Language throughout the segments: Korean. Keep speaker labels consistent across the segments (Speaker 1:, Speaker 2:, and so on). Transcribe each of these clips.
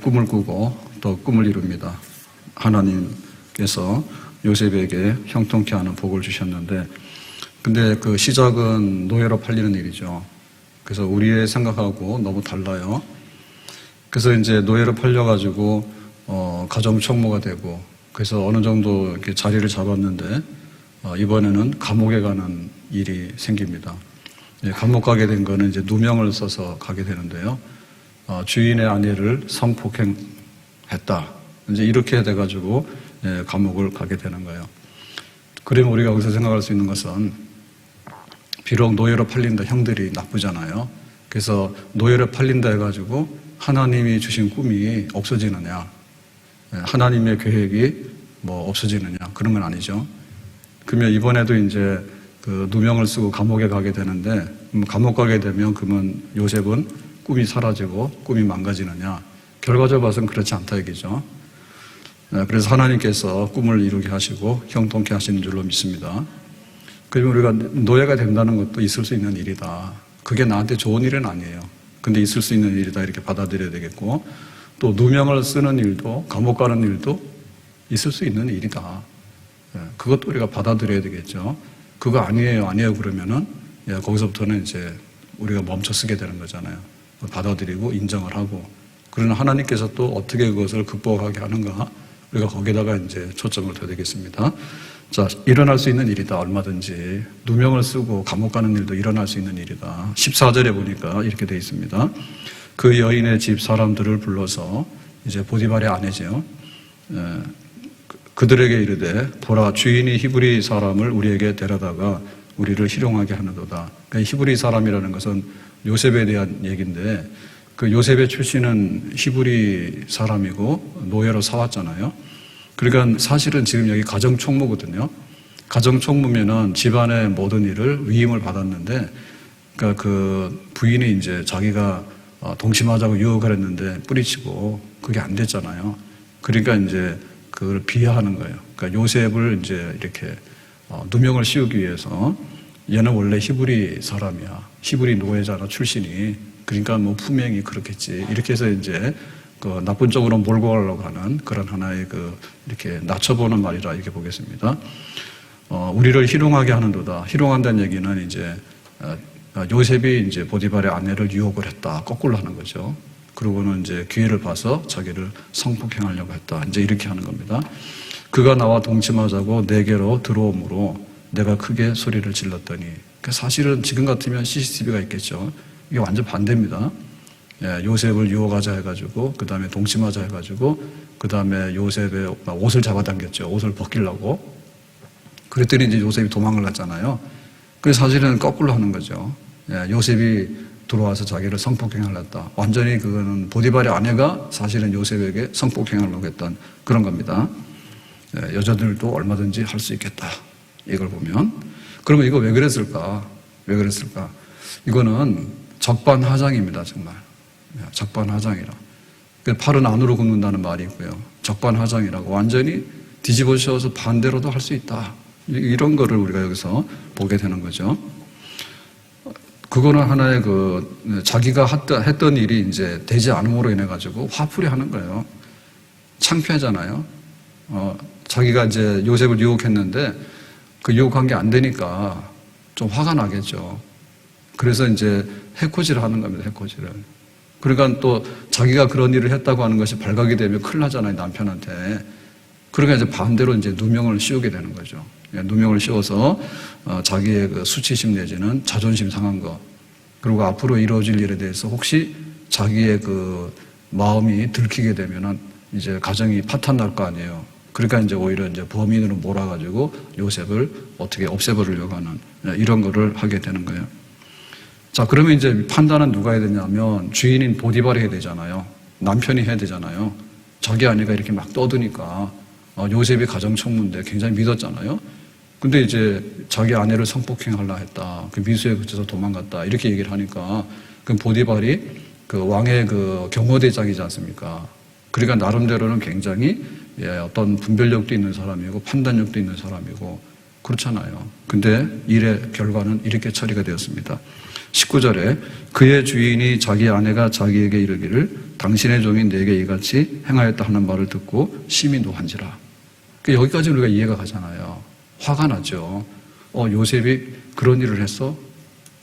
Speaker 1: 꿈을 꾸고 또 꿈을 이룹니다. 하나님께서 요셉에게 형통케 하는 복을 주셨는데, 근데 그 시작은 노예로 팔리는 일이죠. 그래서 우리의 생각하고 너무 달라요. 그래서 이제 노예로 팔려가지고 가정 총무가 되고, 그래서 어느 정도 이렇게 자리를 잡았는데 이번에는 감옥에 가는 일이 생깁니다. 감옥 가게 된 거는 이제 누명을 써서 가게 되는데요. 주인의 아내를 성폭행했다. 이제 이렇게 돼가지고 감옥을 가게 되는 거예요. 그러면 우리가 여기서 생각할 수 있는 것은, 비록 노예로 팔린다 형들이 나쁘잖아요. 그래서 노예로 팔린다 해가지고 하나님이 주신 꿈이 없어지느냐, 하나님의 계획이 뭐 없어지느냐, 그런 건 아니죠. 그러면 이번에도 이제 그 누명을 쓰고 감옥에 가게 되는데, 감옥 가게 되면 그러면 요셉은 꿈이 사라지고 꿈이 망가지느냐? 결과적으로 봐서는 그렇지 않다 얘기죠. 그래서 하나님께서 꿈을 이루게 하시고 형통케 하시는 줄로 믿습니다. 그러면 우리가 노예가 된다는 것도 있을 수 있는 일이다. 그게 나한테 좋은 일은 아니에요. 근데 있을 수 있는 일이다, 이렇게 받아들여야 되겠고, 또 누명을 쓰는 일도, 감옥 가는 일도 있을 수 있는 일이다. 그것도 우리가 받아들여야 되겠죠. 그거 아니에요 그러면은 거기서부터는 이제 우리가 멈춰 쓰게 되는 거잖아요. 받아들이고 인정을 하고. 그러나 하나님께서 또 어떻게 그것을 극복하게 하는가, 우리가 거기다가 이제 초점을 둬야 되겠습니다. 자, 일어날 수 있는 일이다. 얼마든지 누명을 쓰고 감옥 가는 일도 일어날 수 있는 일이다. 14절에 보니까 이렇게 되어 있습니다. 그 여인의 집 사람들을 불러서, 이제 보디발의 아내죠, 그들에게 이르되, 보라, 주인이 히브리 사람을 우리에게 데려다가 우리를 희롱하게 하는도다. 그러니까 히브리 사람이라는 것은 요셉에 대한 얘기인데, 그 요셉의 출신은 히브리 사람이고 노예로 사왔잖아요. 그러니까 사실은 지금 여기 가정총무거든요. 가정총무면은 집안의 모든 일을 위임을 받았는데, 그러니까 그 부인이 이제 자기가 동침하자고 유혹을 했는데 뿌리치고 그게 안 됐잖아요. 그러니까 이제 그걸 비하하는 거예요. 그러니까 요셉을 이제 이렇게 누명을 씌우기 위해서, 얘는 원래 히브리 사람이야, 히브리 노예잖아 출신이, 그러니까 뭐 품행이 그렇겠지, 이렇게 해서 이제 그 나쁜 쪽으로 몰고 가려고 하는 그런 하나의 그 이렇게 낮춰보는 말이라 이렇게 보겠습니다. 우리를 희롱하게 하는도다. 희롱한다는 얘기는 이제 요셉이 이제 보디발의 아내를 유혹을 했다, 거꾸로 하는 거죠. 그러고는 이제 기회를 봐서 자기를 성폭행하려고 했다, 이제 이렇게 하는 겁니다. 그가 나와 동침하자고 내게로 들어오므로 내가 크게 소리를 질렀더니, 사실은 지금 같으면 CCTV가 있겠죠. 이게 완전 반대입니다. 요셉을 유혹하자 해가지고, 그 다음에 동침하자 해가지고, 그 다음에 요셉의 옷을 잡아당겼죠. 옷을 벗기려고. 그랬더니 이제 요셉이 도망을 갔잖아요. 그래서 사실은 거꾸로 하는 거죠. 요셉이 들어와서 자기를 성폭행을 했다. 완전히 그거는 보디발의 아내가 사실은 요셉에게 성폭행을 하고 했던 그런 겁니다. 여자들도 얼마든지 할 수 있겠다, 이걸 보면. 그러면 이거 왜 그랬을까? 왜 그랬을까? 이거는 적반하장입니다, 정말. 적반하장이라. 팔은 안으로 굽는다는 말이 있고요. 적반하장이라고, 완전히 뒤집어 씌워서 반대로도 할 수 있다. 이런 거를 우리가 여기서 보게 되는 거죠. 그거는 하나의 자기가 했던 일이 이제 되지 않음으로 인해가지고 화풀이 하는 거예요. 창피하잖아요. 자기가 이제 요셉을 유혹했는데 그 유혹한 게 안 되니까 좀 화가 나겠죠. 그래서 이제 해코지를 하는 겁니다, 해코지를. 그러니까 또 자기가 그런 일을 했다고 하는 것이 발각이 되면 큰일 나잖아요, 남편한테. 그러니까 이제 반대로 이제 누명을 씌우게 되는 거죠. 누명을 씌워서 자기의 그 수치심 내지는 자존심 상한 거, 그리고 앞으로 이루어질 일에 대해서 혹시 자기의 그 마음이 들키게 되면은 이제 가정이 파탄 날 거 아니에요. 그러니까 이제 오히려 이제 범인으로 몰아가지고 요셉을 어떻게 없애버리려고 하는 이런 거를 하게 되는 거예요. 자, 그러면 이제 판단은 누가 해야 되냐면 주인인 보디발이 해야 되잖아요. 남편이 해야 되잖아요. 자기 아내가 이렇게 막 떠드니까 요셉이 가정총무인데 굉장히 믿었잖아요. 근데 이제 자기 아내를 성폭행하려 했다, 그 미수에 그쳐서 도망갔다, 이렇게 얘기를 하니까 그 보디발이 그 왕의 그 경호대장이지 않습니까? 그러니까 나름대로는 굉장히 어떤 분별력도 있는 사람이고 판단력도 있는 사람이고, 그렇잖아요. 근데 일의 결과는 이렇게 처리가 되었습니다. 19절에 그의 주인이 자기 아내가 자기에게 이르기를 당신의 종이 내게 이같이 행하였다 하는 말을 듣고 심히 노한지라. 여기까지 우리가 이해가 가잖아요. 화가 나죠. 요셉이 그런 일을 했어?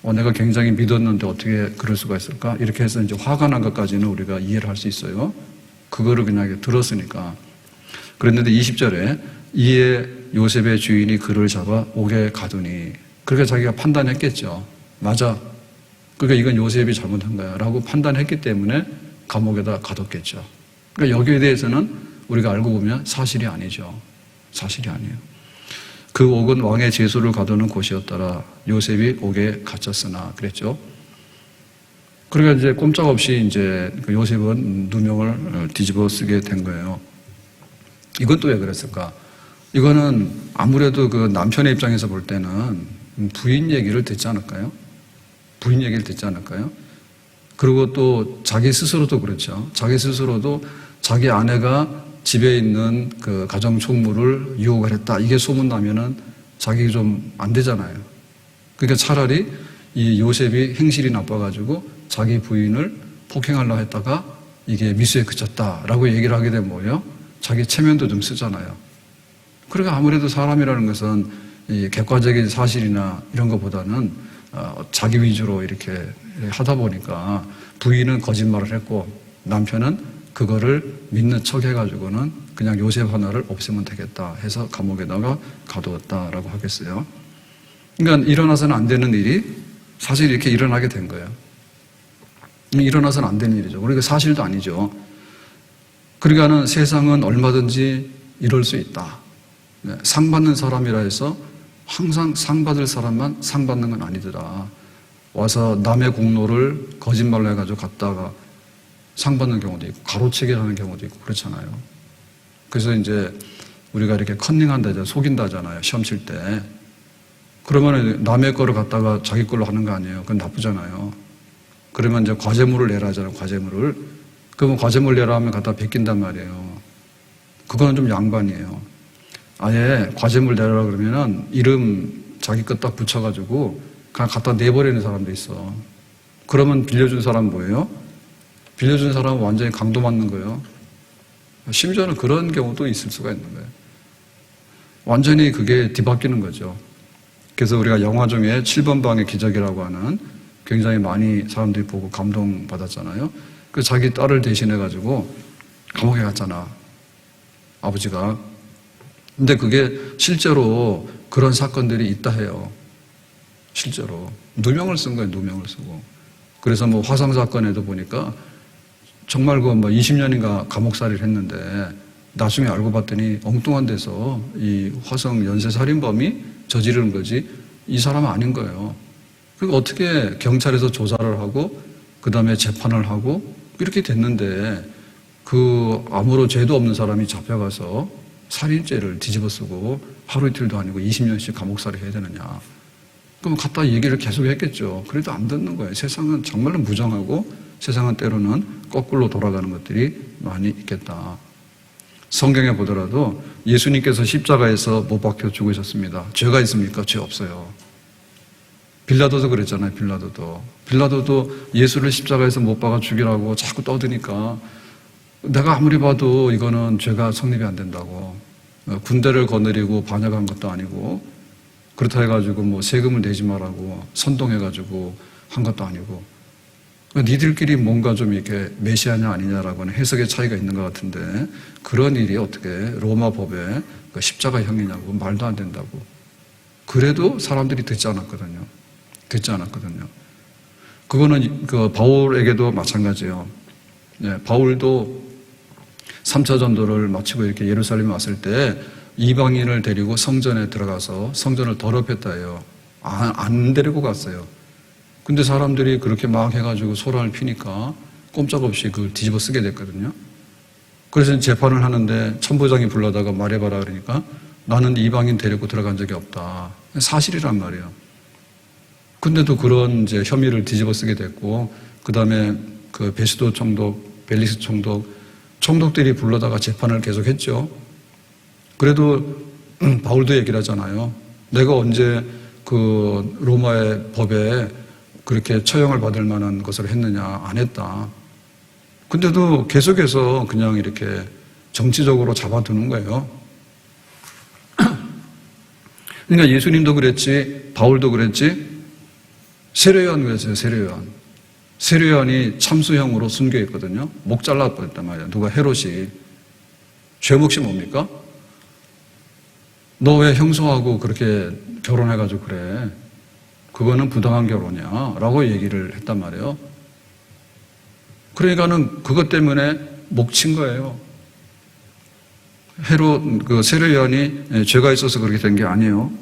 Speaker 1: 내가 굉장히 믿었는데 어떻게 그럴 수가 있을까? 이렇게 해서 이제 화가 난 것까지는 우리가 이해를 할 수 있어요. 그거를 그냥 들었으니까. 그랬는데 20절에 이에 요셉의 주인이 그를 잡아 옥에 가두니. 그러니까 자기가 판단했겠죠. 맞아. 그러니까 이건 요셉이 잘못한 거야 라고 판단했기 때문에 감옥에다 가뒀겠죠. 그러니까 여기에 대해서는 우리가 알고 보면 사실이 아니죠. 사실이 아니에요. 그 옥은 왕의 제소를 가두는 곳이었더라. 요셉이 옥에 갇혔으나 그랬죠. 그러니까 이제 꼼짝없이 이제 요셉은 누명을 뒤집어 쓰게 된 거예요. 이건 또 왜 그랬을까? 이거는 아무래도 그 남편의 입장에서 볼 때는 부인 얘기를 듣지 않을까요? 부인 얘기를 듣지 않을까요? 그리고 또 자기 스스로도 그렇죠. 자기 스스로도 자기 아내가 집에 있는 그 가정 총무를 유혹을 했다. 이게 소문나면은 자기 좀 안 되잖아요. 그러니까 차라리 이 요셉이 행실이 나빠가지고 자기 부인을 폭행하려고 했다가 이게 미수에 그쳤다라고 얘기를 하게 되면 뭐예요? 자기 체면도 좀 쓰잖아요. 그러니까 아무래도 사람이라는 것은 이 객관적인 사실이나 이런 것보다는 자기 위주로 이렇게 하다 보니까 부인은 거짓말을 했고 남편은 그거를 믿는 척 해가지고는 그냥 요셉 하나를 없애면 되겠다 해서 감옥에다가 가두었다라고 하겠어요. 그러니까 일어나서는 안 되는 일이 사실 이렇게 일어나게 된 거예요. 일어나서는 안 되는 일이죠. 그러니까 사실도 아니죠. 그러니까는 세상은 얼마든지 이럴 수 있다. 상 받는 사람이라 해서 항상 상 받을 사람만 상 받는 건 아니더라. 와서 남의 공로를 거짓말로 해가지고 갔다가 상 받는 경우도 있고 가로채기 하는 경우도 있고 그렇잖아요. 그래서 이제 우리가 이렇게 컨닝한다, 속인다잖아요. 시험 칠 때. 그러면 남의 거를 갖다가 자기 걸로 하는 거 아니에요. 그건 나쁘잖아요. 그러면 이제 과제물을 내라 하잖아요. 과제물을. 그러면 과제물 내라 하면 갖다 베낀단 말이에요. 그거는 좀 양반이에요. 아예 과제물 내라 그러면은 이름 자기 것 딱 붙여가지고 그냥 갖다 내버리는 사람도 있어. 그러면 빌려준 사람 뭐예요? 빌려준 사람은 완전히 강도 맞는 거예요. 심지어는 그런 경우도 있을 수가 있는 거예요. 완전히 그게 뒤바뀌는 거죠. 그래서 우리가 영화 중에 7번 방의 기적이라고 하는 굉장히 많이 사람들이 보고 감동받았잖아요. 그 자기 딸을 대신해가지고 감옥에 갔잖아. 아버지가. 근데 그게 실제로 그런 사건들이 있다 해요. 실제로. 누명을 쓴 거예요. 누명을 쓰고. 그래서 뭐 화성 사건에도 보니까 정말 그 뭐 20년인가 감옥살이를 했는데 나중에 알고 봤더니 엉뚱한 데서 이 화성 연쇄살인범이 저지르는 거지 이 사람은 아닌 거예요. 그러니까 어떻게 경찰에서 조사를 하고 그 다음에 재판을 하고 이렇게 됐는데 그 아무런 죄도 없는 사람이 잡혀가서 살인죄를 뒤집어 쓰고 하루 이틀도 아니고 20년씩 감옥살이 해야 되느냐. 그럼 갖다 얘기를 계속 했겠죠. 그래도 안 듣는 거예요. 세상은 정말로 무정하고 세상은 때로는 거꾸로 돌아가는 것들이 많이 있겠다. 성경에 보더라도 예수님께서 십자가에서 못 박혀 죽으셨습니다. 죄가 있습니까? 죄 없어요. 빌라도도 그랬잖아요. 빌라도도 예수를 십자가에서 못 박아 죽이라고 자꾸 떠드니까 내가 아무리 봐도 이거는 죄가 성립이 안 된다고. 군대를 거느리고 반역한 것도 아니고 그렇다 해가지고 뭐 세금을 내지 말라고 선동해가지고 한 것도 아니고 니들끼리 뭔가 좀 이렇게 메시아냐 아니냐라고는 해석의 차이가 있는 것 같은데 그런 일이 어떻게 로마 법에 십자가형이냐고 말도 안 된다고. 그래도 사람들이 듣지 않았거든요. 그거는 그 바울에게도 마찬가지예요. 네, 바울도 3차 전도를 마치고 이렇게 예루살렘에 왔을 때 이방인을 데리고 성전에 들어가서 성전을 더럽혔다 해요. 안 데리고 갔어요. 근데 사람들이 그렇게 막 해가지고 소란을 피니까 꼼짝없이 그걸 뒤집어 쓰게 됐거든요. 그래서 재판을 하는데 천부장이 불러다가 말해봐라 그러니까 나는 이방인 데리고 들어간 적이 없다. 사실이란 말이에요. 근데도 그런 이제 혐의를 뒤집어 쓰게 됐고, 그 다음에 그 베스도 총독, 벨리스 총독들이 불러다가 재판을 계속 했죠. 그래도 바울도 얘기를 하잖아요. 내가 언제 그 로마의 법에 그렇게 처형을 받을 만한 것을 했느냐? 안 했다. 근데도 계속해서 그냥 이렇게 정치적으로 잡아두는 거예요. 그러니까 예수님도 그랬지, 바울도 그랬지, 세례요한 그랬어요, 세례요한. 세례요한이 참수형으로 순교했거든요. 목 잘라 뻔했단 말이에요. 누가 헤롯이. 죄 몫이 뭡니까? 너 왜 형수하고 그렇게 결혼해가지고 그래? 그거는 부당한 결혼이야. 라고 얘기를 했단 말이에요. 그러니까는 그것 때문에 목 친 거예요. 헤롯, 그 세례요한이 죄가 있어서 그렇게 된 게 아니에요.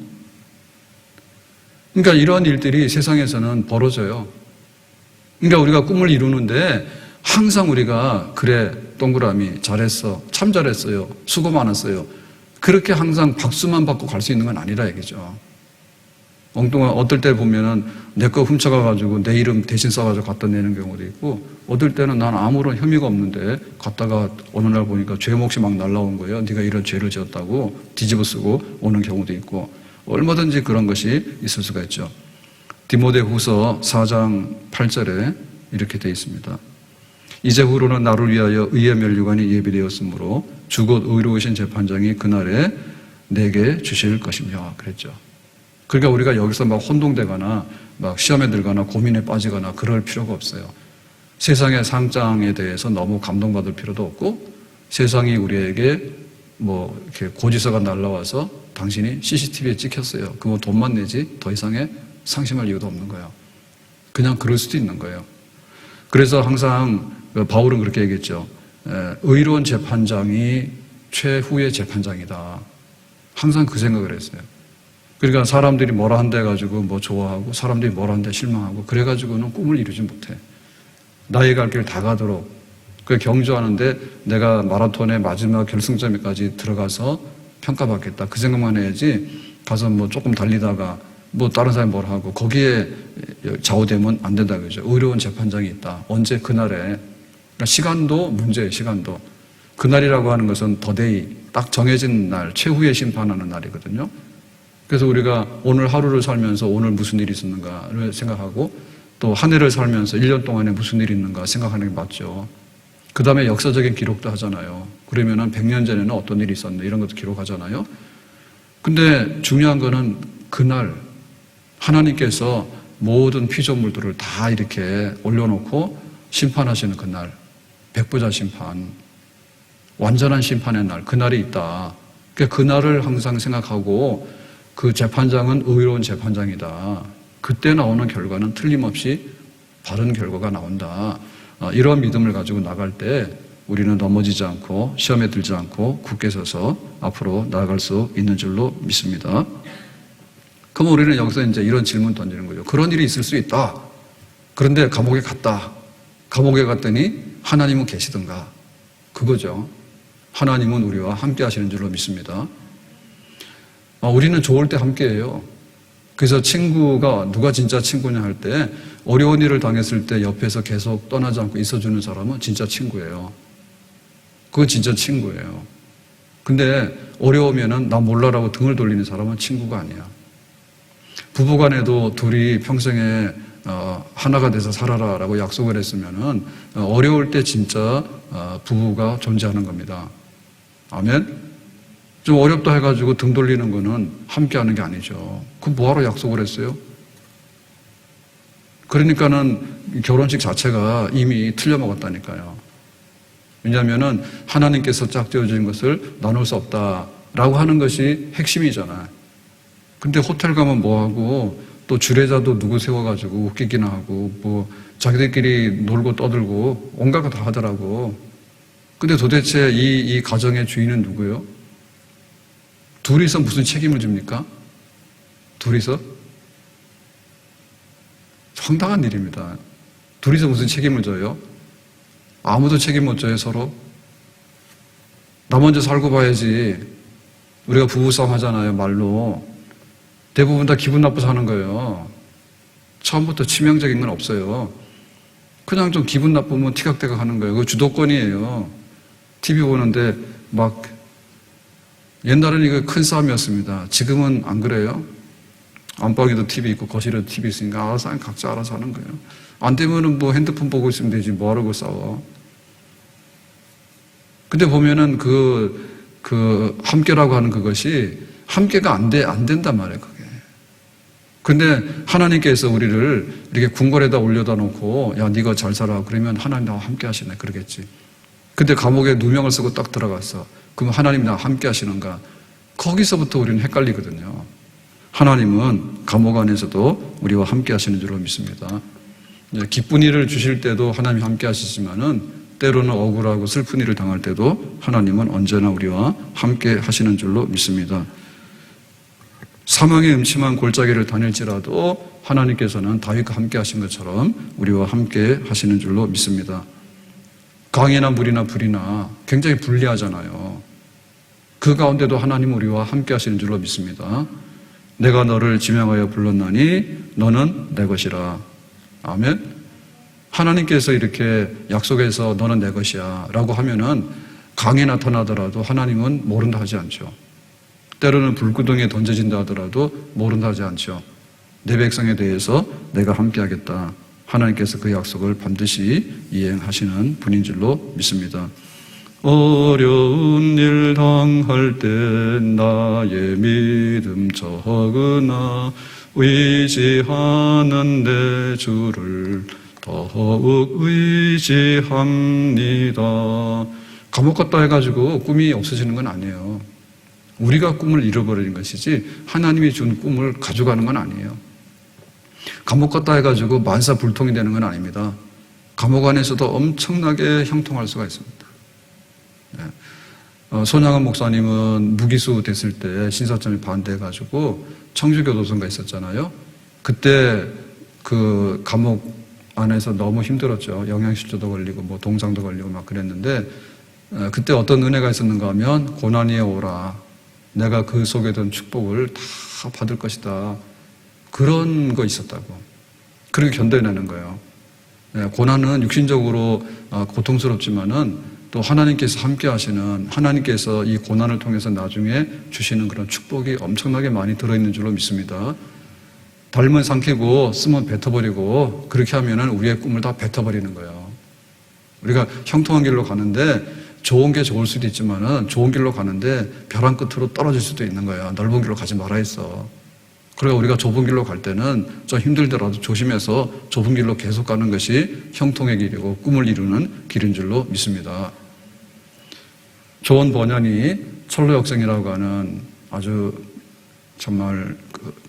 Speaker 1: 그러니까 이러한 일들이 세상에서는 벌어져요. 그러니까 우리가 꿈을 이루는데 항상 우리가 그래, 동그라미, 잘했어, 참 잘했어요, 수고 많았어요. 그렇게 항상 박수만 받고 갈 수 있는 건 아니라 얘기죠. 엉뚱한, 어떨 때 보면은 내 거 훔쳐가가지고 내 이름 대신 써가지고 갖다 내는 경우도 있고, 어떨 때는 난 아무런 혐의가 없는데 갔다가 어느 날 보니까 죄 몫이 막 날라온 거예요. 네가 이런 죄를 지었다고 뒤집어 쓰고 오는 경우도 있고, 얼마든지 그런 것이 있을 수가 있죠. 디모데후서 4장 8절에 이렇게 되어 있습니다. 이제후로는 나를 위하여 의의 면류관이 예비되었으므로 주곧 의로우신 재판장이 그날에 내게 주실 것이며 그랬죠. 그러니까 우리가 여기서 막 혼동되거나 막 시험에 들거나 고민에 빠지거나 그럴 필요가 없어요. 세상의 상장에 대해서 너무 감동받을 필요도 없고, 세상이 우리에게 뭐 이렇게 고지서가 날라와서 당신이 CCTV에 찍혔어요. 그거 돈만 내지 더 이상의 상심할 이유도 없는 거예요. 그냥 그럴 수도 있는 거예요. 그래서 항상 바울은 그렇게 얘기했죠. 의로운 재판장이 최후의 재판장이다. 항상 그 생각을 했어요. 그러니까 사람들이 뭐라 한다 해가지고 뭐 좋아하고, 사람들이 뭐라 한다 실망하고, 그래가지고는 꿈을 이루지 못해. 나의 갈 길 다 가도록. 그 경주하는데 내가 마라톤의 마지막 결승점에까지 들어가서 평가받겠다. 그 생각만 해야지, 가서 뭐 조금 달리다가 뭐 다른 사람이 뭐라 하고 거기에 좌우되면 안 된다 그러죠. 의로운 재판장이 있다. 언제? 그날에. 그러니까 시간도 문제예요. 시간도. 그날이라고 하는 것은 더데이, 딱 정해진 날, 최후의 심판하는 날이거든요. 그래서 우리가 오늘 하루를 살면서 오늘 무슨 일이 있었는가를 생각하고, 또 한 해를 살면서 1년 동안에 무슨 일이 있는가 생각하는 게 맞죠. 그 다음에 역사적인 기록도 하잖아요. 그러면은 100년 전에는 어떤 일이 있었네, 이런 것도 기록하잖아요. 근데 중요한 거는 그날 하나님께서 모든 피조물들을 다 이렇게 올려놓고 심판하시는 그날, 백보자 심판, 완전한 심판의 날, 그날이 있다. 그러니까 그날을 항상 생각하고, 그 재판장은 의로운 재판장이다. 그때 나오는 결과는 틀림없이 바른 결과가 나온다. 이러한 믿음을 가지고 나갈 때 우리는 넘어지지 않고 시험에 들지 않고 굳게 서서 앞으로 나아갈 수 있는 줄로 믿습니다. 그럼 우리는 여기서 이제 이런 질문 던지는 거죠. 그런 일이 있을 수 있다. 그런데 감옥에 갔다. 감옥에 갔더니 하나님은 계시던가. 그거죠. 하나님은 우리와 함께 하시는 줄로 믿습니다. 우리는 좋을 때 함께해요. 그래서 친구가 누가 진짜 친구냐 할 때, 어려운 일을 당했을 때 옆에서 계속 떠나지 않고 있어주는 사람은 진짜 친구예요. 그건 진짜 친구예요. 근데 어려우면은 나 몰라라고 등을 돌리는 사람은 친구가 아니야. 부부간에도 둘이 평생에 하나가 돼서 살아라라고 약속을 했으면은 어려울 때 진짜 부부가 존재하는 겁니다. 아멘? 좀 어렵다 해가지고 등 돌리는 거는 함께 하는 게 아니죠. 그럼 뭐하러 약속을 했어요? 그러니까는 결혼식 자체가 이미 틀려먹었다니까요. 왜냐하면은 하나님께서 짝지어진 것을 나눌 수 없다라고 하는 것이 핵심이잖아요. 근데 호텔 가면 뭐하고, 또 주례자도 누구 세워가지고 웃기기나 하고, 뭐 자기들끼리 놀고 떠들고 온갖 거 다 하더라고. 근데 도대체 이 가정의 주인은 누구예요? 둘이서 무슨 책임을 줍니까? 둘이서? 황당한 일입니다. 둘이서 무슨 책임을 져요? 아무도 책임 못 져요, 서로. 나 먼저 살고 봐야지. 우리가 부부싸움 하잖아요, 말로. 대부분 다 기분 나빠서 하는 거예요. 처음부터 치명적인 건 없어요. 그냥 좀 기분 나쁘면 티격태격 하는 거예요. 그거 주도권이에요. TV 보는데 막, 옛날에는 이거 큰 싸움이었습니다. 지금은 안 그래요? 안방에도 TV 있고 거실에도 TV 있으니까 알아서 각자 알아서 하는 거예요. 안 되면은 뭐 핸드폰 보고 있으면 되지 뭐하라고 싸워. 근데 보면은 그 함께라고 하는 그것이 함께가 안 된단 말이에요, 그게. 근데 하나님께서 우리를 이렇게 궁궐에다 올려다 놓고 야, 네가 잘 살아. 그러면 하나님 나와 함께 하시네. 그러겠지. 근데 감옥에 누명을 쓰고 딱 들어갔어. 그럼 하나님 나와 함께 하시는가? 거기서부터 우리는 헷갈리거든요. 하나님은 감옥 안에서도 우리와 함께 하시는 줄로 믿습니다. 기쁜 일을 주실 때도 하나님이 함께 하시지만은 때로는 억울하고 슬픈 일을 당할 때도 하나님은 언제나 우리와 함께 하시는 줄로 믿습니다. 사망의 음침한 골짜기를 다닐지라도 하나님께서는 다윗과 함께 하신 것처럼 우리와 함께 하시는 줄로 믿습니다. 강이나 물이나 불이나 굉장히 불리하잖아요. 그 가운데도 하나님은 우리와 함께 하시는 줄로 믿습니다. 내가 너를 지명하여 불렀나니 너는 내 것이라. 아멘. 하나님께서 이렇게 약속해서 너는 내 것이야 라고 하면은 강이 나타나더라도 하나님은 모른다 하지 않죠. 때로는 불구덩이에 던져진다 하더라도 모른다 하지 않죠. 내 백성에 대해서 내가 함께 하겠다. 하나님께서 그 약속을 반드시 이행하시는 분인 줄로 믿습니다. 어려운 일 당할 때 나의 믿음 적으나 의지하는 내 주를 더욱 의지합니다. 감옥 갔다 해가지고 꿈이 없어지는 건 아니에요. 우리가 꿈을 잃어버리는 것이지 하나님이 준 꿈을 가져가는 건 아니에요. 감옥 갔다 해가지고 만사불통이 되는 건 아닙니다. 감옥 안에서도 엄청나게 형통할 수가 있습니다. 손양원 목사님은 무기수 됐을 때 신사점이 반대해가지고 청주교도소가 있었잖아요. 그때 그 감옥 안에서 너무 힘들었죠. 영양실조도 걸리고 뭐 동상도 걸리고 막 그랬는데 그때 어떤 은혜가 있었는가 하면 고난이에 오라. 내가 그 속에 든 축복을 다 받을 것이다. 그런 거 있었다고. 그렇게 견뎌내는 거예요. 고난은 육신적으로 고통스럽지만은 또 하나님께서 함께 하시는 하나님께서 이 고난을 통해서 나중에 주시는 그런 축복이 엄청나게 많이 들어있는 줄로 믿습니다. 달면 삼키고 쓰면 뱉어버리고 그렇게 하면은 우리의 꿈을 다 뱉어버리는 거예요. 우리가 형통한 길로 가는데 좋은 게 좋을 수도 있지만은 좋은 길로 가는데 벼랑 끝으로 떨어질 수도 있는 거예요. 넓은 길로 가지 말아 있어. 그러니까 우리가 좁은 길로 갈 때는 좀 힘들더라도 조심해서 좁은 길로 계속 가는 것이 형통의 길이고 꿈을 이루는 길인 줄로 믿습니다. 존 버년이 철로역정이라고 하는 아주 정말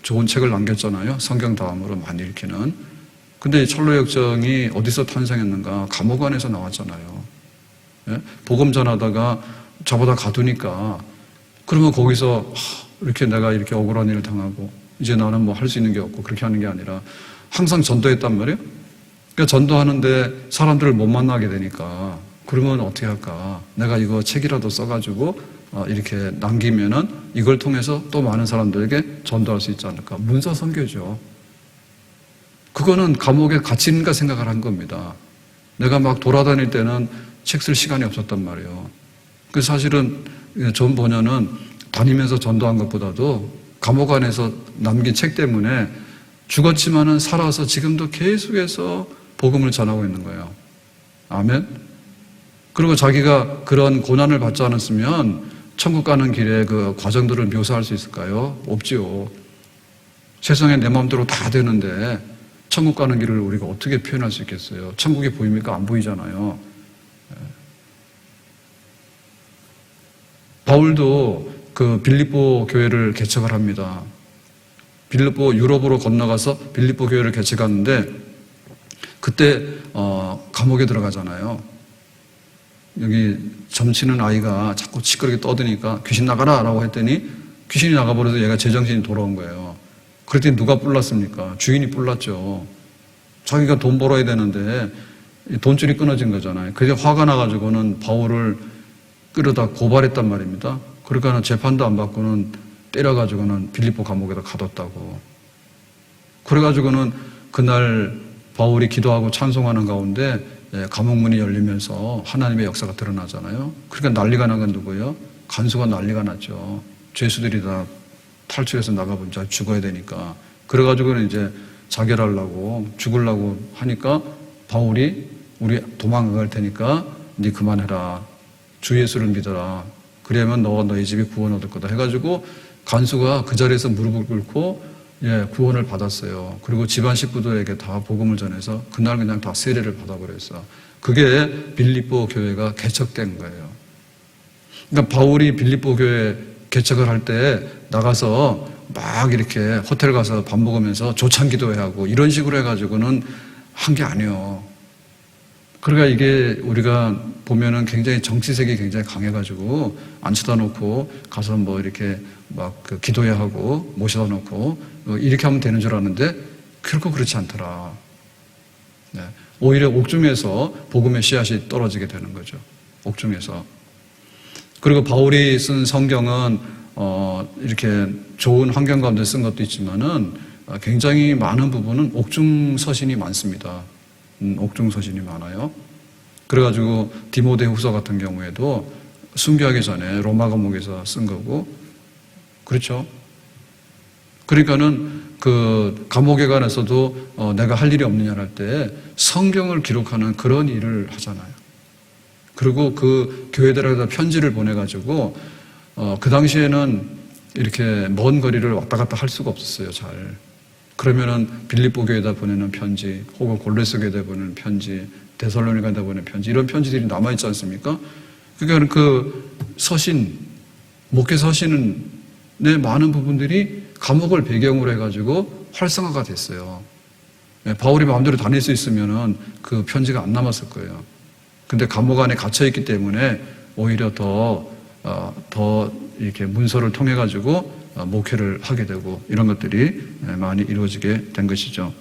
Speaker 1: 좋은 책을 남겼잖아요. 성경 다음으로 많이 읽히는. 근데 이 철로역정이 어디서 탄생했는가? 감옥 안에서 나왔잖아요. 예? 복음 전하다가 저보다 가두니까 그러면 거기서 이렇게 내가 이렇게 억울한 일을 당하고 이제 나는 뭐 할 수 있는 게 없고 그렇게 하는 게 아니라 항상 전도했단 말이에요. 그러니까 전도하는데 사람들을 못 만나게 되니까 그러면 어떻게 할까? 내가 이거 책이라도 써가지고 이렇게 남기면은 이걸 통해서 또 많은 사람들에게 전도할 수 있지 않을까? 문서 선교죠. 그거는 감옥에 갇히는가 생각을 한 겁니다. 내가 막 돌아다닐 때는 책 쓸 시간이 없었단 말이에요. 그 사실은 존 버년은 다니면서 전도한 것보다도 감옥 안에서 남긴 책 때문에 죽었지만은 살아서 지금도 계속해서 복음을 전하고 있는 거예요. 아멘. 그리고 자기가 그런 고난을 받지 않았으면 천국 가는 길에 그 과정들을 묘사할 수 있을까요? 없지요. 세상에 내 마음대로 다 되는데 천국 가는 길을 우리가 어떻게 표현할 수 있겠어요? 천국이 보입니까? 안 보이잖아요. 바울도 그 빌립보 교회를 개척을 합니다. 빌립보 유럽으로 건너가서 빌립보 교회를 개척하는데 그때 감옥에 들어가잖아요. 여기 점치는 아이가 자꾸 시끄럽게 떠드니까 귀신 나가라 라고 했더니 귀신이 나가버려서 얘가 제정신이 돌아온 거예요. 그랬더니 누가 뿔났습니까? 주인이 뿔났죠. 자기가 돈 벌어야 되는데 돈줄이 끊어진 거잖아요. 그래서 화가 나가지고는 바울을 끌어다 고발했단 말입니다. 그러니까 재판도 안 받고는 때려가지고는 빌립보 감옥에다 가뒀다고. 그래가지고는 그날 바울이 기도하고 찬송하는 가운데 감옥문이 열리면서 하나님의 역사가 드러나잖아요. 그러니까 난리가 난 건 누구예요? 간수가 난리가 났죠. 죄수들이 다 탈출해서 나가본 자 죽어야 되니까 그래가지고는 이제 자결하려고 죽으려고 하니까 바울이 우리 도망갈 테니까 네 그만해라. 주 예수를 믿어라. 그러면 너와 너희 집이 구원 얻을 거다 해가지고 간수가 그 자리에서 무릎을 꿇고 구원을 받았어요. 그리고 집안 식구들에게 다 복음을 전해서 그날 그냥 다 세례를 받아버렸어. 그게 빌립보 교회가 개척된 거예요. 그러니까 바울이 빌립보 교회 개척을 할 때 나가서 막 이렇게 호텔 가서 밥 먹으면서 조찬 기도회 하고 이런 식으로 해가지고는 한 게 아니에요. 그러니까 이게 우리가 보면은 굉장히 정치색이 굉장히 강해가지고 앉혀다 놓고 가서 뭐 이렇게 막 그 기도회 하고 모셔다 놓고 이렇게 하면 되는 줄 아는데 결코 그렇지 않더라. 네. 오히려 옥중에서 복음의 씨앗이 떨어지게 되는 거죠. 옥중에서. 그리고 바울이 쓴 성경은 이렇게 좋은 환경 가운데 쓴 것도 있지만은 굉장히 많은 부분은 옥중 서신이 많습니다. 옥중 서신이 많아요. 그래가지고 디모데후서 같은 경우에도 순교하기 전에 로마 감옥에서 쓴 거고, 그렇죠? 그러니까는 그 감옥에 관해서도 내가 할 일이 없느냐 할 때 성경을 기록하는 그런 일을 하잖아요. 그리고 그 교회들에다 편지를 보내가지고 그 당시에는 이렇게 먼 거리를 왔다 갔다 할 수가 없었어요. 잘. 그러면은 빌립보 교회에다 보내는 편지, 혹은 골로새 교회에다 보내는 편지, 데살로니가에다 보내는 편지, 이런 편지들이 남아 있지 않습니까? 그러니까 그 서신, 목회 서신의 많은 부분들이 감옥을 배경으로 해가지고 활성화가 됐어요. 바울이 마음대로 다닐 수 있으면은 그 편지가 안 남았을 거예요. 근데 감옥 안에 갇혀 있기 때문에 오히려 더 이렇게 문서를 통해 가지고 목회를 하게 되고 이런 것들이 많이 이루어지게 된 것이죠.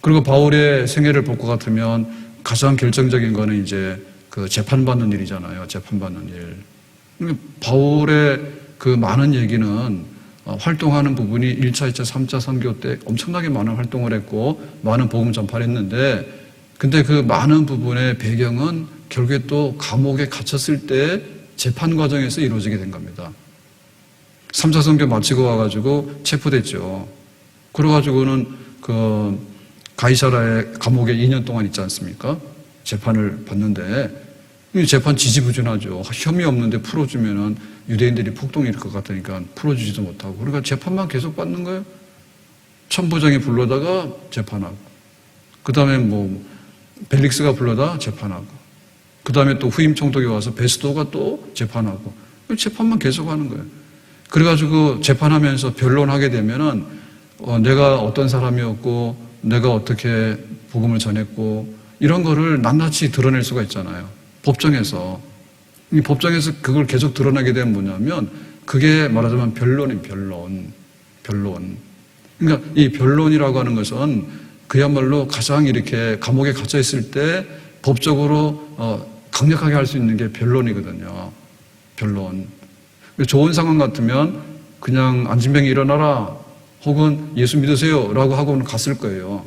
Speaker 1: 그리고 바울의 생애를 볼 것 같으면 가장 결정적인 거는 이제 그 재판받는 일이잖아요. 재판받는 일. 바울의 그 많은 얘기는 활동하는 부분이 1차, 2차, 3차 선교 때 엄청나게 많은 활동을 했고 많은 복음 전파를 했는데, 근데 그 많은 부분의 배경은 결국에 또 감옥에 갇혔을 때 재판 과정에서 이루어지게 된 겁니다. 3차 선교 마치고 와가지고 체포됐죠. 그래가지고는 그 가이사라의 감옥에 2년 동안 있지 않습니까? 재판을 받는데 재판 지지부진하죠. 혐의 없는데 풀어주면은 유대인들이 폭동이 일을 것 같으니까 풀어주지도 못하고, 그러니까 재판만 계속 받는 거예요. 천부장이 불러다가 재판하고, 그 다음에 뭐 벨릭스가 불러다 재판하고, 그 다음에 또 후임 총독이 와서 베스도가 또 재판하고, 재판만 계속 하는 거예요. 그래가지고 재판하면서 변론하게 되면은 내가 어떤 사람이었고 내가 어떻게 복음을 전했고 이런 거를 낱낱이 드러낼 수가 있잖아요. 법정에서. 이 법정에서 그걸 계속 드러나게 되면 뭐냐면 그게 말하자면 변론이에요. 변론. 그러니까 이 변론이라고 하는 것은 그야말로 가장 이렇게 감옥에 갇혀 있을 때 법적으로 강력하게 할 수 있는 게 변론이거든요. 변론. 좋은 상황 같으면 그냥 안진병이 일어나라 혹은 예수 믿으세요 라고 하고는 갔을 거예요.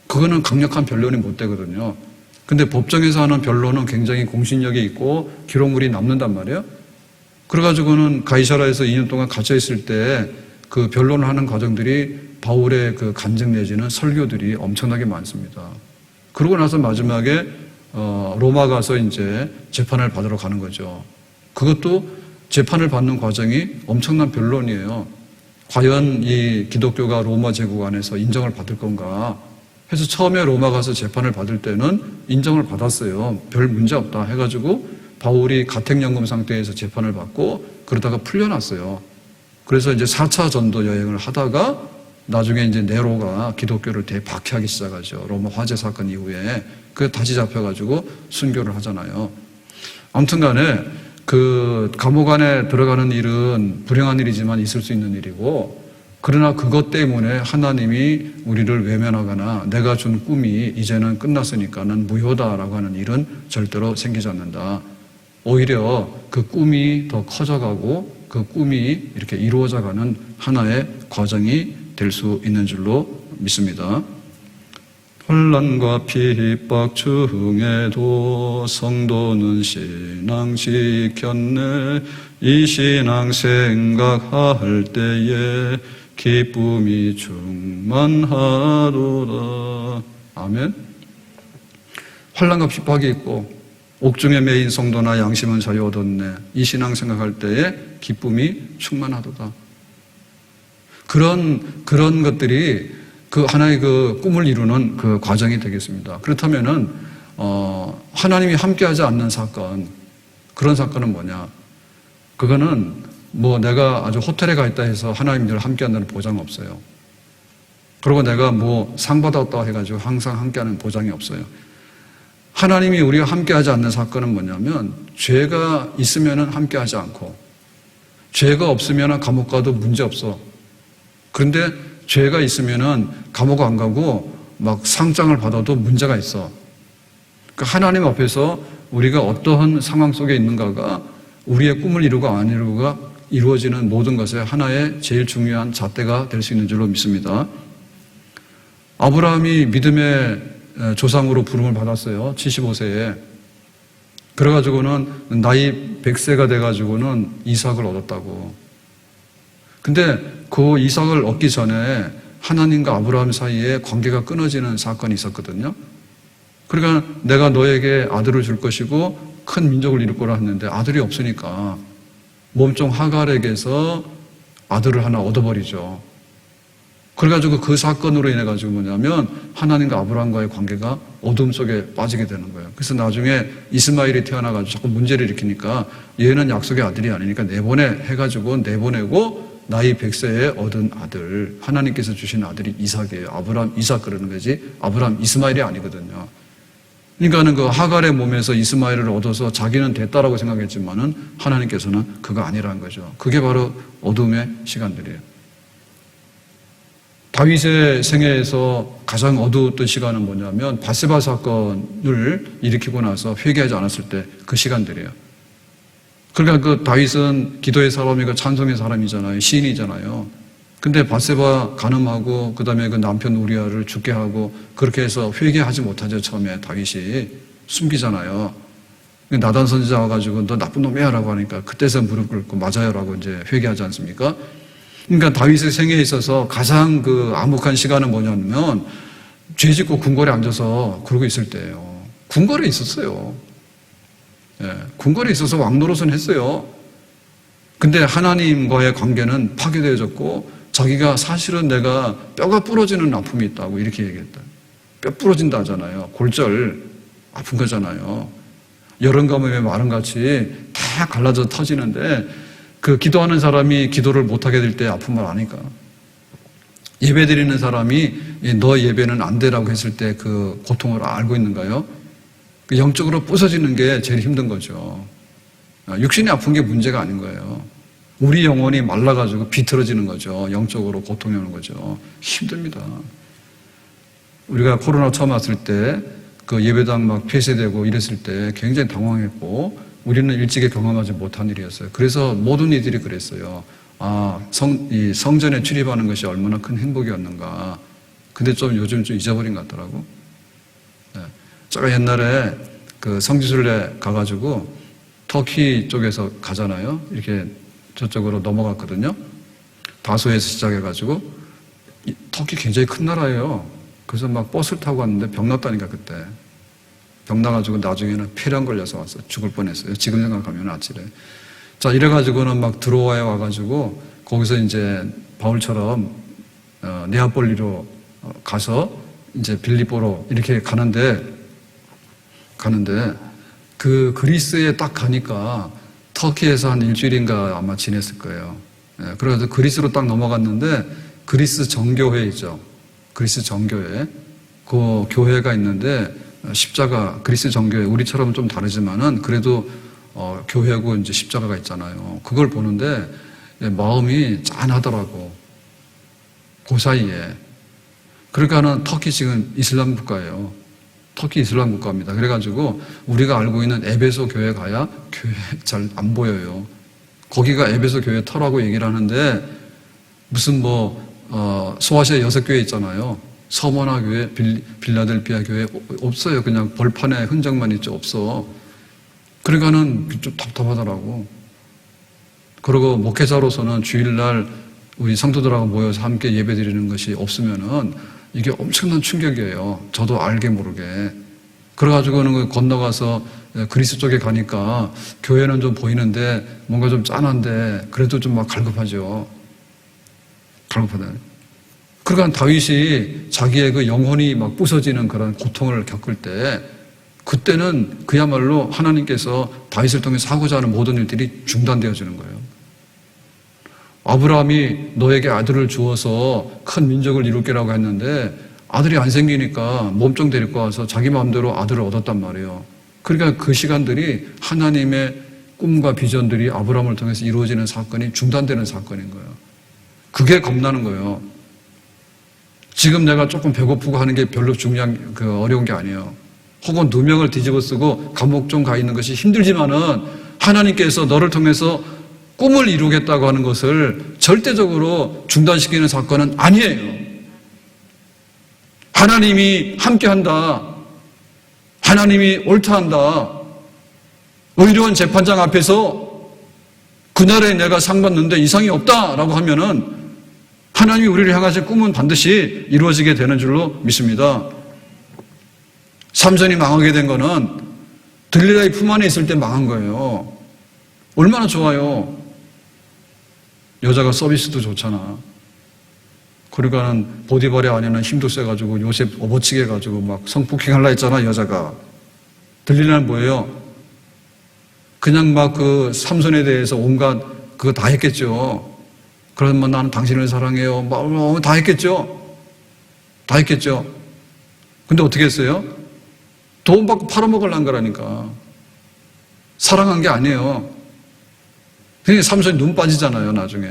Speaker 1: 그거는 강력한 변론이 못 되거든요. 근데 법정에서 하는 변론은 굉장히 공신력이 있고 기록물이 남는단 말이에요. 그래가지고는 가이사라에서 2년 동안 갇혀 있을 때 그 변론을 하는 과정들이 바울의 그 간증 내지는 설교들이 엄청나게 많습니다. 그러고 나서 마지막에 로마 가서 이제 재판을 받으러 가는 거죠. 그것도 재판을 받는 과정이 엄청난 변론이에요. 과연 이 기독교가 로마 제국 안에서 인정을 받을 건가? 해서 처음에 로마 가서 재판을 받을 때는 인정을 받았어요. 별 문제 없다 해가지고 바울이 가택연금 상태에서 재판을 받고 그러다가 풀려났어요. 그래서 이제 4차 전도 여행을 하다가 나중에 이제 네로가 기독교를 대박해하기 시작하죠. 로마 화재 사건 이후에. 그 다시 잡혀가지고 순교를 하잖아요. 아무튼 간에 그 감옥 안에 들어가는 일은 불행한 일이지만 있을 수 있는 일이고, 그러나 그것 때문에 하나님이 우리를 외면하거나 내가 준 꿈이 이제는 끝났으니까는 무효다라고 하는 일은 절대로 생기지 않는다. 오히려 그 꿈이 더 커져가고 그 꿈이 이렇게 이루어져가는 하나의 과정이 될 수 있는 줄로 믿습니다. 혼란과 핍박 중에도 성도는 신앙 지켰네. 이 신앙 생각할 때에 기쁨이 충만하도다. 아멘. 환난과 핍박이 있고 옥중에 매인 성도나 양심은 자유 얻었네. 이 신앙 생각할 때에 기쁨이 충만하도다. 그런 것들이 그 하나의 그 꿈을 이루는 그 과정이 되겠습니다. 그렇다면은 하나님이 함께하지 않는 사건, 그런 사건은 뭐냐? 그거는 뭐 내가 아주 호텔에 가 있다 해서 하나님이 늘 함께한다는 보장 없어요. 그리고 내가 뭐 상 받았다 해가지고 항상 함께하는 보장이 없어요. 하나님이 우리가 함께하지 않는 사건은 뭐냐면 죄가 있으면은 함께하지 않고 죄가 없으면은 감옥 가도 문제 없어. 그런데 죄가 있으면은 감옥 안 가고 막 상장을 받아도 문제가 있어. 그러니까 하나님 앞에서 우리가 어떠한 상황 속에 있는가가 우리의 꿈을 이루고 안 이루고가 이루어지는 모든 것의 하나의 제일 중요한 잣대가 될 수 있는 줄로 믿습니다. 아브라함이 믿음의 조상으로 부름을 받았어요. 75세에. 그래가지고는 나이 100세가 돼가지고는 이삭을 얻었다고. 근데 그 이삭을 얻기 전에 하나님과 아브라함 사이에 관계가 끊어지는 사건이 있었거든요. 그러니까 내가 너에게 아들을 줄 것이고 큰 민족을 이룰 거라 했는데 아들이 없으니까 몸종 하갈에게서 아들을 하나 얻어버리죠. 그래가지고 그 사건으로 인해가지고 뭐냐면 하나님과 아브라함과의 관계가 어둠 속에 빠지게 되는 거예요. 그래서 나중에 이스마엘이 태어나가지고 자꾸 문제를 일으키니까 얘는 약속의 아들이 아니니까 해가지고 내보내고 나이 100세에 얻은 아들, 하나님께서 주신 아들이 이삭이에요. 아브라함 이삭 그러는 거지 아브라함 이스마엘이 아니거든요. 그러니까는 그 하갈의 몸에서 이스마엘을 얻어서 자기는 됐다라고 생각했지만은 하나님께서는 그거 아니라는 거죠. 그게 바로 어둠의 시간들이에요. 다윗의 생애에서 가장 어두웠던 시간은 뭐냐면 바세바 사건을 일으키고 나서 회개하지 않았을 때 그 시간들이에요. 그러니까 그 다윗은 기도의 사람이고 찬송의 사람이잖아요. 시인이잖아요. 근데 바세바 간음하고 그다음에 그 남편 우리아를 죽게 하고 그렇게 해서 회개하지 못하죠. 처음에 다윗이 숨기잖아요. 나단 선지자 와가지고 너 나쁜 놈이야 라고 하니까 그때서 무릎 꿇고 맞아요 라고 이제 회개하지 않습니까? 그러니까 다윗의 생애에 있어서 가장 그 암흑한 시간은 뭐냐면 죄 짓고 궁궐에 앉아서 그러고 있을 때예요. 궁궐에 있었어요. 예, 궁궐에 있어서 왕노릇은 했어요. 근데 하나님과의 관계는 파괴되어졌고 자기가 사실은 내가 뼈가 부러지는 아픔이 있다고 이렇게 얘기했다. 뼈 부러진다 하잖아요. 골절 아픈 거잖아요. 여름 가뭄에 마름같이 다 갈라져 터지는데 그 기도하는 사람이 기도를 못하게 될 때 아픔을 아니까. 예배 드리는 사람이 너 예배는 안 되라고 했을 때 그 고통을 알고 있는가요? 영적으로 부서지는 게 제일 힘든 거죠. 육신이 아픈 게 문제가 아닌 거예요. 우리 영혼이 말라가지고 비틀어지는 거죠. 영적으로 고통이 오는 거죠. 힘듭니다. 우리가 코로나 처음 왔을 때 그 예배당 막 폐쇄되고 이랬을 때 굉장히 당황했고 우리는 일찍이 경험하지 못한 일이었어요. 그래서 모든 이들이 그랬어요. 이 성전에 출입하는 것이 얼마나 큰 행복이었는가. 근데 좀 요즘 좀 잊어버린 것 같더라고. 네. 제가 옛날에 그 성지순례 가가지고 터키 쪽에서 가잖아요. 이렇게 저쪽으로 넘어갔거든요. 다소에서 시작해가지고 터키 굉장히 큰 나라예요. 그래서 막 버스를 타고 갔는데 병 났다니까 그때. 병 나가지고 나중에는 폐렴 걸려서 왔어. 죽을 뻔했어요. 지금 생각하면 아찔해. 자, 이래가지고는 막 드로아에 와가지고 거기서 이제 바울처럼 네아폴리로 가서 이제 빌립보로 이렇게 가는데 그 그리스에 딱 가니까 터키에서 한 일주일인가 아마 지냈을 거예요. 그래서 그리스로 딱 넘어갔는데 그리스 정교회 있죠. 그리스 정교회. 그 교회가 있는데 십자가 그리스 정교회 우리처럼 좀 다르지만은 그래도 교회고 이제 십자가가 있잖아요. 그걸 보는데 마음이 짠하더라고. 그 사이에. 그러니까는 터키 지금 이슬람 국가예요. 터키 이슬람 국가입니다. 그래가지고 우리가 알고 있는 에베소 교회 가야 교회 잘 안 보여요. 거기가 에베소 교회 터라고 얘기를 하는데 무슨 소아시아 6교회 있잖아요. 서머나 교회, 빌라델피아 교회 없어요. 그냥 벌판에 흔적만 있죠. 없어. 그러니까는 좀 답답하더라고. 그리고 목회자로서는 주일날 우리 성도들하고 모여서 함께 예배드리는 것이 없으면은 이게 엄청난 충격이에요. 저도 알게 모르게. 그래가지고는 건너가서 그리스 쪽에 가니까 교회는 좀 보이는데 뭔가 좀 짠한데 그래도 좀 막 갈급하죠. 갈급하다. 그러니까 다윗이 자기의 그 영혼이 막 부서지는 그런 고통을 겪을 때 그때는 그야말로 하나님께서 다윗을 통해서 하고자 하는 모든 일들이 중단되어지는 거예요. 아브라함이 너에게 아들을 주어서 큰 민족을 이룰게라고 했는데 아들이 안 생기니까 몸종 데리고 와서 자기 마음대로 아들을 얻었단 말이에요. 그러니까 그 시간들이 하나님의 꿈과 비전들이 아브라함을 통해서 이루어지는 사건이 중단되는 사건인 거예요. 그게 겁나는 거예요. 지금 내가 조금 배고프고 하는 게 별로 어려운 게 아니에요. 혹은 누명을 뒤집어 쓰고 감옥 좀 가 있는 것이 힘들지만은 하나님께서 너를 통해서 꿈을 이루겠다고 하는 것을 절대적으로 중단시키는 사건은 아니에요. 하나님이 함께한다. 하나님이 옳다한다. 의로운 재판장 앞에서 그날에 내가 상 받는데 이상이 없다라고 하면은 하나님이 우리를 향하신 꿈은 반드시 이루어지게 되는 줄로 믿습니다. 삼손이 망하게 된 거는 들릴라의 품 안에 있을 때 망한 거예요. 얼마나 좋아요. 여자가 서비스도 좋잖아. 그러니까는 보디발의 아내는 힘도 세가지고 요셉 업어치게 해가지고 막 성폭행하려 했잖아, 여자가. 들릴라는 뭐예요? 그냥 막 그 삼손에 대해서 온갖 그거 다 했겠죠. 그러면 나는 당신을 사랑해요. 막 다 했겠죠. 다 했겠죠. 근데 어떻게 했어요? 돈 받고 팔아먹으려는 거라니까. 사랑한 게 아니에요. 그러니까 삼손이 눈 빠지잖아요, 나중에.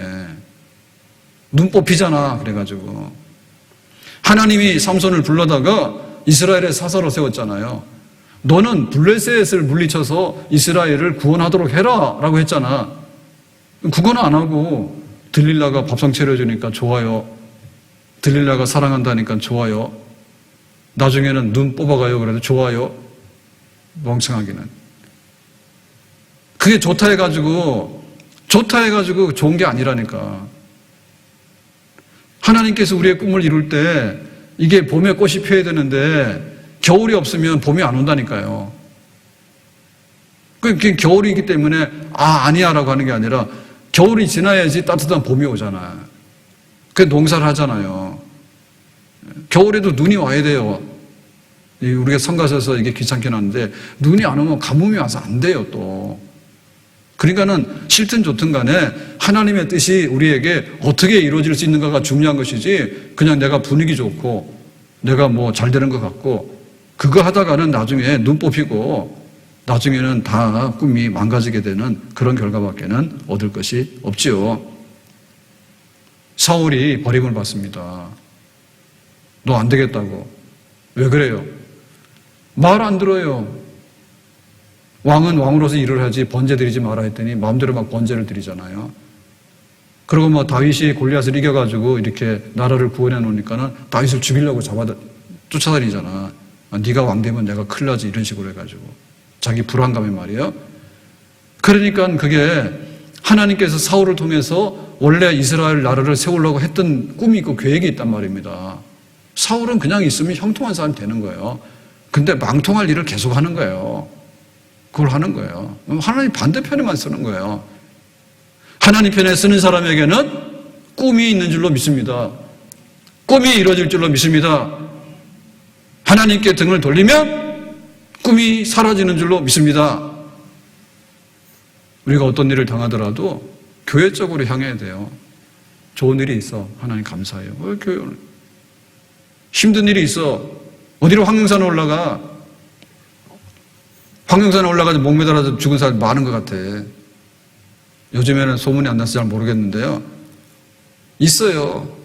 Speaker 1: 눈 뽑히잖아, 그래가지고. 하나님이 삼손을 불러다가 이스라엘의 사사로 세웠잖아요. 너는 블레셋을 물리쳐서 이스라엘을 구원하도록 해라 라고 했잖아. 그건 안 하고 들릴라가 밥상 차려주니까 좋아요. 들릴라가 사랑한다니까 좋아요. 나중에는 눈 뽑아가요. 그래도 좋아요. 멍청하기는. 그게 좋다 해가지고 좋은 게 아니라니까. 하나님께서 우리의 꿈을 이룰 때 이게 봄에 꽃이 피어야 되는데 겨울이 없으면 봄이 안 온다니까요. 그게 겨울이기 때문에 아니야 라고 하는 게 아니라 겨울이 지나야지 따뜻한 봄이 오잖아요. 그게 농사를 하잖아요. 겨울에도 눈이 와야 돼요. 우리가 성 가셔서 이게 귀찮긴 한데 눈이 안 오면 가뭄이 와서 안 돼요 또. 그러니까는 싫든 좋든 간에 하나님의 뜻이 우리에게 어떻게 이루어질 수 있는가가 중요한 것이지 그냥 내가 분위기 좋고 내가 뭐 잘 되는 것 같고 그거 하다가는 나중에 눈 뽑히고 나중에는 다 꿈이 망가지게 되는 그런 결과밖에는 얻을 것이 없지요. 사울이 버림을 받습니다. 너 안 되겠다고. 왜 그래요? 말 안 들어요. 왕은 왕으로서 일을 하지 번제 드리지 마라 했더니 마음대로 막 번제를 드리잖아요. 그리고 뭐 다윗이 골리앗을 이겨가지고 이렇게 나라를 구원해 놓으니까는 다윗을 죽이려고 쫓아다니잖아. 네가 왕 되면 내가 큰일 나지 이런 식으로 해가지고 자기 불안감에 말이에요. 그러니까 그게 하나님께서 사울을 통해서 원래 이스라엘 나라를 세우려고 했던 꿈이 있고 계획이 있단 말입니다. 사울은 그냥 있으면 형통한 사람이 되는 거예요. 근데 망통할 일을 계속 하는 거예요. 그걸 하는 거예요. 하나님 반대편에만 쓰는 거예요. 하나님 편에 쓰는 사람에게는 꿈이 있는 줄로 믿습니다. 꿈이 이루어질 줄로 믿습니다. 하나님께 등을 돌리면 꿈이 사라지는 줄로 믿습니다. 우리가 어떤 일을 당하더라도 교회 쪽으로 향해야 돼요. 좋은 일이 있어. 하나님 감사해요. 교회 힘든 일이 있어. 어디로 황룡산에 올라가. 황룡산에 올라가서 목 매달아서 죽은 사람 많은 것 같아. 요즘에는 소문이 안 나서 잘 모르겠는데요. 있어요.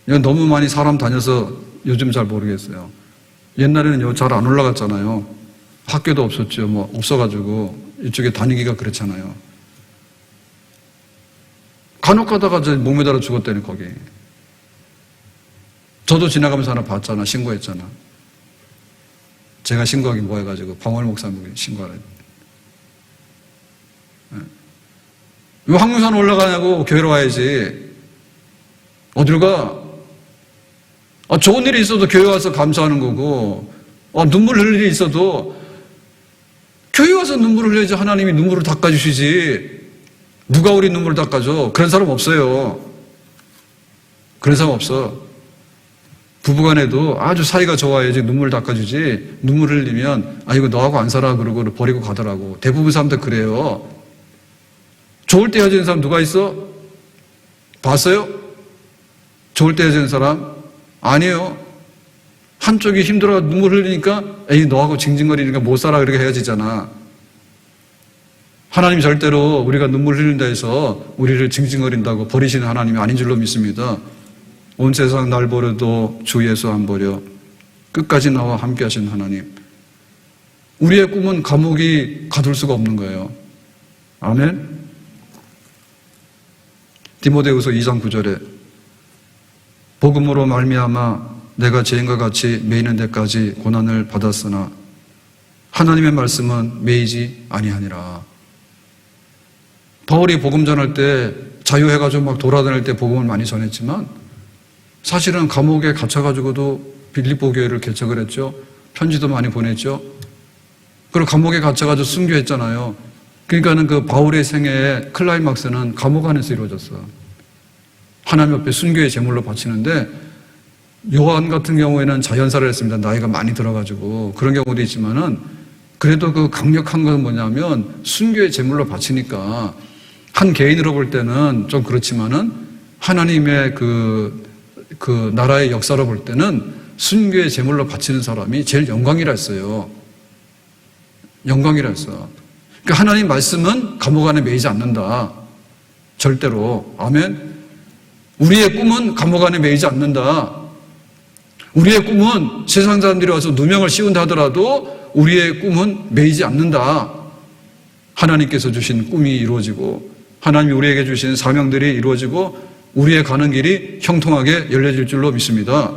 Speaker 1: 너무 많이 사람 다녀서 요즘 잘 모르겠어요. 옛날에는 잘 안 올라갔잖아요. 학교도 없었죠. 뭐 없어가지고 이쪽에 다니기가 그렇잖아요. 간혹 가다가 목 매달아 죽었다니 거기. 저도 지나가면서 하나 봤잖아. 신고했잖아. 제가 신고하기 뭐 해가지고 방월 목사님이 신고하라. 왜 황룡산 올라가냐고 교회로 와야지. 어딜 가? 좋은 일이 있어도 교회 와서 감사하는 거고, 눈물 흘릴 일이 있어도 교회 와서 눈물을 흘려야지. 하나님이 눈물을 닦아주시지. 누가 우리 눈물을 닦아줘? 그런 사람 없어요. 그런 사람 없어. 부부간에도 아주 사이가 좋아야지 눈물을 닦아주지. 눈물을 흘리면 이거 너하고 안 살아 그러고 버리고 가더라고. 대부분 사람들 그래요. 좋을 때 헤어지는 사람 누가 있어? 봤어요? 좋을 때 헤어지는 사람? 아니에요. 한쪽이 힘들어 눈물 흘리니까 에이 너하고 징징거리니까 못 살아 그렇게 헤어지잖아. 하나님 절대로 우리가 눈물 흘린다 해서 우리를 징징거린다고 버리시는 하나님이 아닌 줄로 믿습니다. 온 세상 날 버려도 주 예수 안 버려. 끝까지 나와 함께 하신 하나님. 우리의 꿈은 감옥이 가둘 수가 없는 거예요. 아멘. 디모데후서 2장 9절에 복음으로 말미암아 내가 죄인과 같이 매이는 데까지 고난을 받았으나 하나님의 말씀은 매이지 아니하니라. 바울이 복음 전할 때 자유해가지고 막 돌아다닐 때 복음을 많이 전했지만 사실은 감옥에 갇혀가지고도 빌립보 교회를 개척을 했죠. 편지도 많이 보냈죠. 그리고 감옥에 갇혀가지고 순교했잖아요. 그러니까는 그 바울의 생애의 클라이막스는 감옥 안에서 이루어졌어. 하나님 앞에 순교의 제물로 바치는데 요한 같은 경우에는 자연사를 했습니다. 나이가 많이 들어가지고 그런 경우도 있지만은 그래도 그 강력한 건 뭐냐면 순교의 제물로 바치니까 한 개인으로 볼 때는 좀 그렇지만은 하나님의 그 나라의 역사로 볼 때는 순교의 제물로 바치는 사람이 제일 영광이라 했어요. 영광이라 했어. 그러니까 하나님 말씀은 감옥 안에 매이지 않는다. 절대로. 아멘. 우리의 꿈은 감옥 안에 매이지 않는다. 우리의 꿈은 세상 사람들이 와서 누명을 씌운다 하더라도 우리의 꿈은 매이지 않는다. 하나님께서 주신 꿈이 이루어지고 하나님이 우리에게 주신 사명들이 이루어지고 우리의 가는 길이 형통하게 열려질 줄로 믿습니다.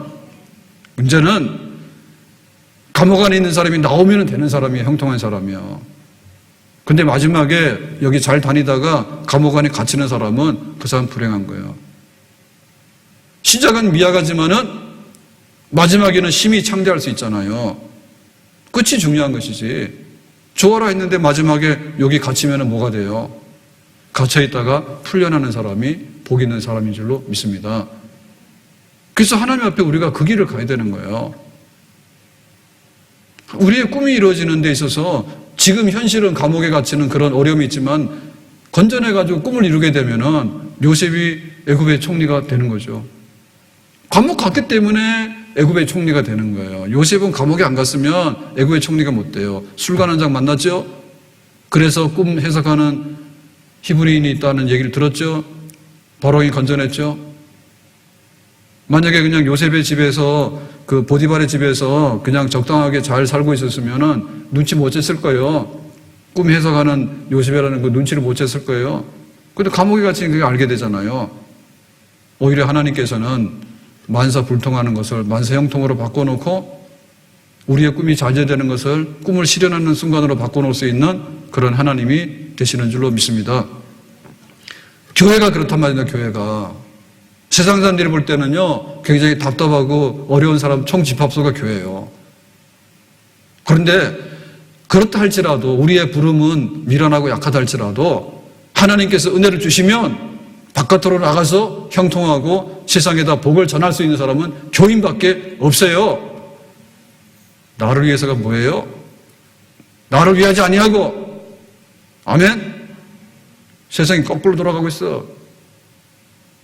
Speaker 1: 문제는 감옥 안에 있는 사람이 나오면 되는 사람이 형통한 사람이야. 근데 마지막에 여기 잘 다니다가 감옥 안에 갇히는 사람은 그 사람 불행한 거예요. 시작은 미약하지만은 마지막에는 심히 창대할 수 있잖아요. 끝이 중요한 것이지. 좋아라 했는데 마지막에 여기 갇히면 뭐가 돼요? 갇혀있다가 풀려나는 사람이 복 있는 사람인 줄로 믿습니다. 그래서 하나님 앞에 우리가 그 길을 가야 되는 거예요. 우리의 꿈이 이루어지는 데 있어서 지금 현실은 감옥에 갇히는 그런 어려움이 있지만 건전해가지고 꿈을 이루게 되면은 요셉이 애굽의 총리가 되는 거죠. 감옥 갔기 때문에 애굽의 총리가 되는 거예요. 요셉은 감옥에 안 갔으면 애굽의 총리가 못 돼요. 술관원장 만났죠? 그래서 꿈 해석하는 히브리인이 있다는 얘기를 들었죠? 바로이 건져냈죠? 만약에 그냥 요셉의 집에서 그 보디발의 집에서 그냥 적당하게 잘 살고 있었으면은 눈치 못 챘을 거예요. 꿈 해석하는 요셉이라는 그 눈치를 못 챘을 거예요. 근데 감옥에 갇히니까 그게 알게 되잖아요. 오히려 하나님께서는 만사 불통하는 것을 만사 형통으로 바꿔놓고 우리의 꿈이 자제되는 것을 꿈을 실현하는 순간으로 바꿔놓을 수 있는 그런 하나님이 되시는 줄로 믿습니다. 교회가 그렇단 말이에요. 교회가 세상 사람들이 볼 때는요 굉장히 답답하고 어려운 사람 총집합소가 교회예요. 그런데 그렇다 할지라도 우리의 부름은 미련하고 약하다 할지라도 하나님께서 은혜를 주시면 바깥으로 나가서 형통하고 세상에다 복을 전할 수 있는 사람은 교인밖에 없어요. 나를 위해서가 뭐예요? 나를 위하지 아니하고. 아멘. 세상이 거꾸로 돌아가고 있어.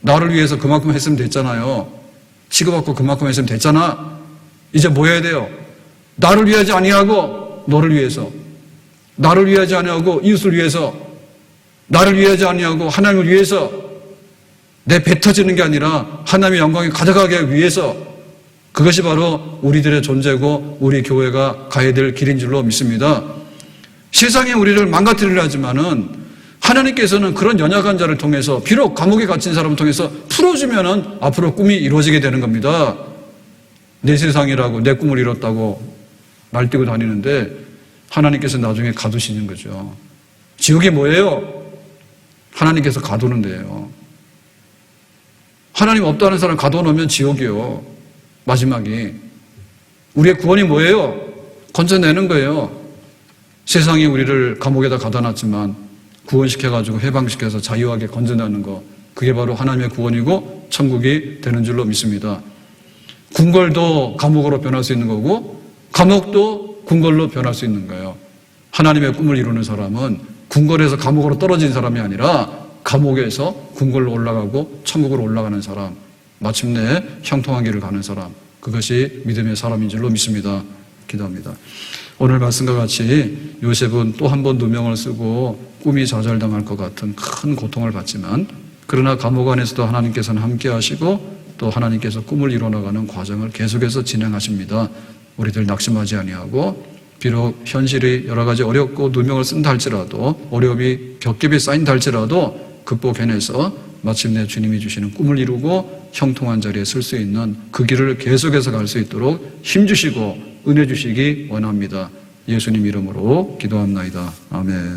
Speaker 1: 나를 위해서 그만큼 했으면 됐잖아요. 치고받고 그만큼 했으면 됐잖아. 이제 뭐 해야 돼요? 나를 위하지 아니하고 너를 위해서, 나를 위하지 아니하고 이웃을 위해서, 나를 위하지 아니하고 하나님을 위해서, 내 배 터지는 게 아니라 하나님의 영광이 가져가기 위해서, 그것이 바로 우리들의 존재고 우리 교회가 가야 될 길인 줄로 믿습니다. 세상에 우리를 망가뜨리려 하지만은 하나님께서는 그런 연약한 자를 통해서 비록 감옥에 갇힌 사람을 통해서 풀어주면은 앞으로 꿈이 이루어지게 되는 겁니다. 내 세상이라고 내 꿈을 이뤘다고 날뛰고 다니는데 하나님께서 나중에 가두시는 거죠. 지옥이 뭐예요? 하나님께서 가두는데요. 하나님 없다는 사람 가둬놓으면 지옥이요. 마지막이. 우리의 구원이 뭐예요? 건져내는 거예요. 세상이 우리를 감옥에다 가둬놨지만 구원시켜가지고 해방시켜서 자유하게 건져내는 거. 그게 바로 하나님의 구원이고 천국이 되는 줄로 믿습니다. 궁궐도 감옥으로 변할 수 있는 거고 감옥도 궁궐로 변할 수 있는 거예요. 하나님의 꿈을 이루는 사람은 궁궐에서 감옥으로 떨어진 사람이 아니라 감옥에서 궁궐로 올라가고 천국으로 올라가는 사람, 마침내 형통한 길을 가는 사람, 그것이 믿음의 사람인 줄로 믿습니다. 기도합니다. 오늘 말씀과 같이 요셉은 또 한 번 누명을 쓰고 꿈이 좌절당할 것 같은 큰 고통을 받지만 그러나 감옥 안에서도 하나님께서는 함께 하시고 또 하나님께서 꿈을 이뤄나가는 과정을 계속해서 진행하십니다. 우리들 낙심하지 아니하고 비록 현실이 여러 가지 어렵고 누명을 쓴다 할지라도 어려움이 겹겹이 쌓인다 할지라도 극복해내서 마침내 주님이 주시는 꿈을 이루고 형통한 자리에 설 수 있는 그 길을 계속해서 갈 수 있도록 힘주시고 은혜 주시기 원합니다. 예수님 이름으로 기도합나이다. 아멘.